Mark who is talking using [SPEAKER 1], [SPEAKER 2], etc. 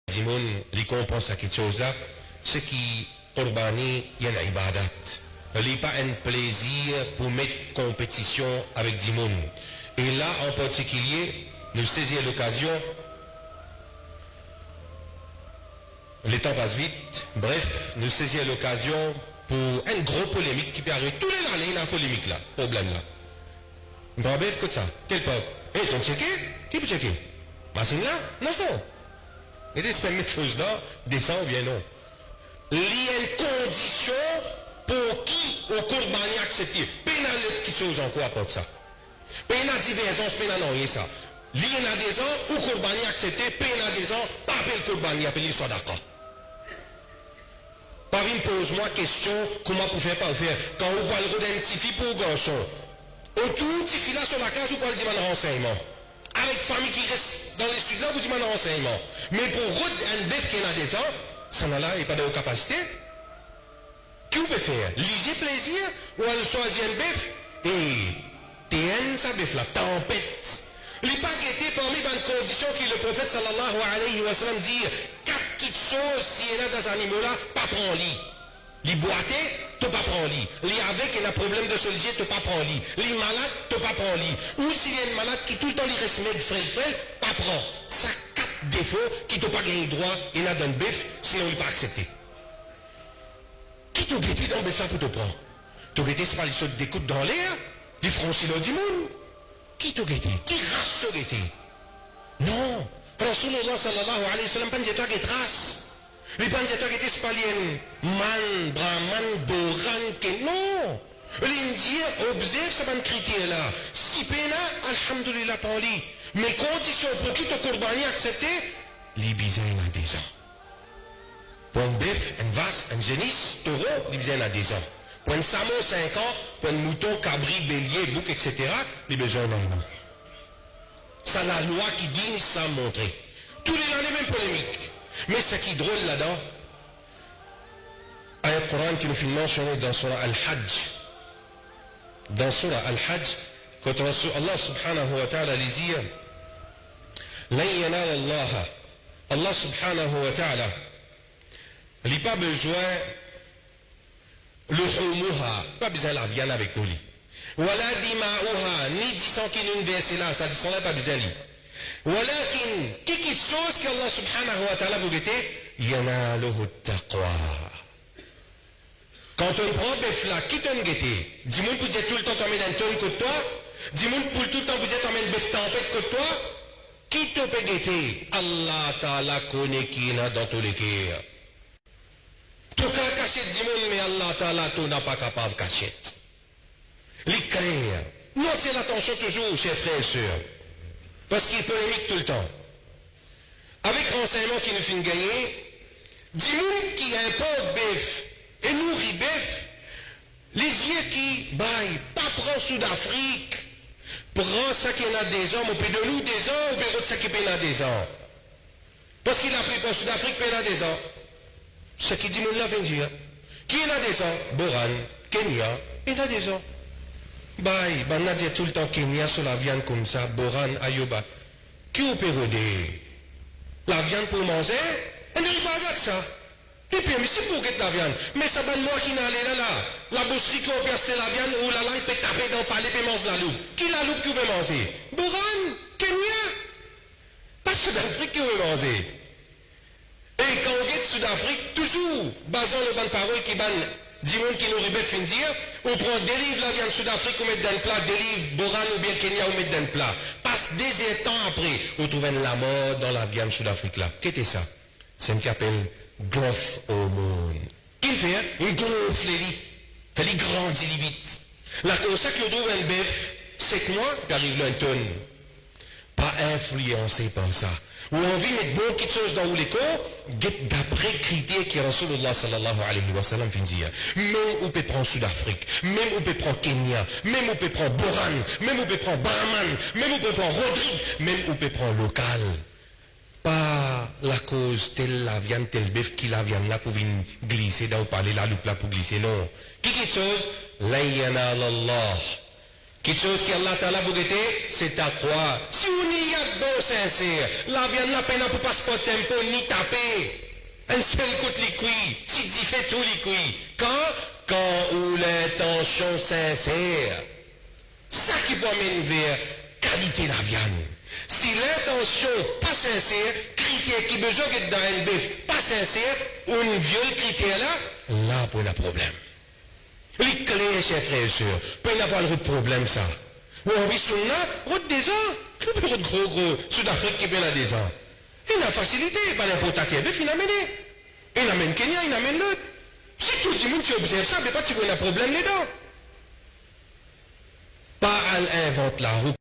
[SPEAKER 1] Zimoun, les compense à quelque chose là, ce qui, Qurbani, il y a une ibadat. Il n'est pas un plaisir pour mettre compétition avec Zimoun. Et là, en particulier, nous saisir l'occasion, le temps passe vite, bref, nous saisir l'occasion pour une grosse polémique qui peut arriver tous les années, il y a une polémique là, problème là. Bref, que ça, quel peuple? Eh, t'as checké? Qui peut checker? Machine là? Non. Et des semaines de choses là, descend ou bien non. Il y a une condition pour qui au cours de manière acceptée. Pénal qui chose en quoi pour ça? Pénal divergence, pénal non, il y a ça. Il y a des ans, au cours de manière acceptée, pénal des ans, pas appelé le cours de manière, appelé soit d'accord. Par une pose-moi question, comment vous faire pas faire? Quand vous parlez d'identifier pour garçon, autour, tu files là sur la case, vous parlez de renseignement. Avec famille qui reste dans les studios, là, vous dites un renseignement. Mais pour un bœuf qui a des ans, ça n'a là et pas de capacité. Qui vous peut faire? Lisez plaisir ou elle choisit un bœuf et t'es ça bœuf là, tempête. Il n'est pas guetté parmi les conditions que le prophète sallallahu alayhi wa sallam dit 4 petites choses si il y en a dans ces animaux-là, pas prendre lit. Les boiter, tu pas prendre lit. Les avec, il y a un problème de solitude, tu pas prendre lit. Les malades, tu pas prendre lit. Ou s'il y a un malade qui tout le temps il reste frêle, pas prendre. Ça 4 défauts qui t'ont pas gagné droit, il y en a dans le bœuf, sinon il pas accepté. Qui t'a guetté dans le bœuf pour te prendre? T'as guetté, c'est pas les sautes d'écoute dans l'air, les franchis du monde. Qui t'a guetté? Qui race t'a guetté? Non. Rasulullah sallallahu alayhi wa sallam, pas dit toi qui trace. Les banjateurs qui étaient spaliens, man, brahman, boran, non. L'Indien observe ce critère là. Si pena, alhamdulillah, pas lui. Mais conditions pour qui te courbani accepté, les bisins à 10 ans. Pour un bœuf, un vache, un génis, taureau, les bisins à 10 ans. Pour un samo 5 ans, pour un mouton, cabri, bélier, bouc, etc., les besoins à 1 an. C'est la loi qui dit, ça a montré. Tous les années, même polémique. Mais ce qui est drôle là-dedans, ayat Coran qui nous fait mentionner dans Surah Al-Hajj. Dans Surah Al-Hajj, quand Allah subhanahu wa ta'ala les dit Lan yanal Allah, Allah subhanahu wa ta'ala, il n'y a pas besoin le humuha, pas besoin de la viande avec nous. Wala dima'uha, ni disant qu'il y a une verset là, ça dit là, pas besoin de ولكن quelque chose que Allah subhanahu wa ta'ala vous mettez yanaluhu taqwa. Quand on prend bœuf là, qui t'en guetté? Dis-moi pour dire tout le temps t'emmènes un tonne que toi, dis-moi pour tout le temps vous dire t'emmènes bœuf tempête que toi, qui te peut guetter? Allah ta'ala connaît qui est dans tous les cœurs. Tout cas caché dis-moi mais Allah ta'ala tout n'a pas capable de cacher. Les clairs. Notez l'attention toujours chers frères et sœurs. Parce qu'il polémique tout le temps. Avec renseignement qui nous fait gagner, dis-nous qui importe bœuf et nourrit bœuf, les yeux qui baillent, pas prend Sud-Afrique, prend ça qui en a des hommes, on peut de nous des ans, ou bien ça qui en a des ans. Parce qu'il a pris pour Sud-Afrique, il en a des ans. Ce qui dit, nous l'avons dit. Qui en a des ans? Boran, Kenya, il en a des ans. Bye, on a dit tout le temps Kenya sur la viande comme ça, Boran, Ayoba. Qui vous peut aider? La viande pour manger? On ne regarde ça. Et puis, mais c'est pour que la viande. Mais ça va moi qui n'a là. La boucherie qui peut acheter la viande ou la langue peut taper dans le palais et manger la loupe. Qui la loupe qui peut manger? Boran, Kenya. Pas Sud-Afrique qui veut manger. Et quand on est Sud-Afrique, toujours, basant le ban de parole qui ban. Dis-moi qui nous rébelle fin dire, on prend des livres la viande Sud-Afrique, on met dans le plat, des livres Boran ou bien Kenya, on met dans le plat. Passe des temps après, on trouve la mort dans la viande Sud-Afrique là. Qu'est-ce que ça? C'est ce qu'on appelle growth hormone. Qu'il fait? Il gonfle les lits. Fait les grandir vite. Là, comme ça qu'on trouve un bœuf, 7 mois, puis arrive là un tonne. Pas influencé par ça. Ou envie de mettre beaucoup de choses dans les corps, d'après critères que Rasulullah sallallahu alayhi wa sallam fait dire. Même on peut prendre Sud-Afrique, même on peut prendre Kenya, même on peut prendre Boran, même on peut prendre Brahman, même on peut prendre Rodrigue, même on peut prendre local. Pas la cause telle la viande, tel bœuf qui la viande là pour venir glisser dans le palais, la loupe là pour glisser, non. Quelque chose, la yanal Allah. Quelque chose qui Allah Ta'ala bougete, c'est à quoi? Si on y a dos sincère, la viande la peine pour passer tempo ni taper. Un seul côté liquide, si dit fait tout liquide. Quand ou l'intention sincère. Ça qui peut amener vers qualité de la viande. Si l'intention pas sincère, critère qui besoin que dans un bœuf pas sincère, ou une viole critère là pour le problème. Les clés, chers frères et sœurs, peut n'a pas de problème ça. Ou on vit sur là, route des ans, que peut être gros, Sud-Afrique qui peut la des ans. Il a facilité, pas l'importateur, bœuf il a mené. Il amène Kenya, il amène l'autre. Si tout le monde observe ça, mais pas si on a problème dedans. Pas à invente la route.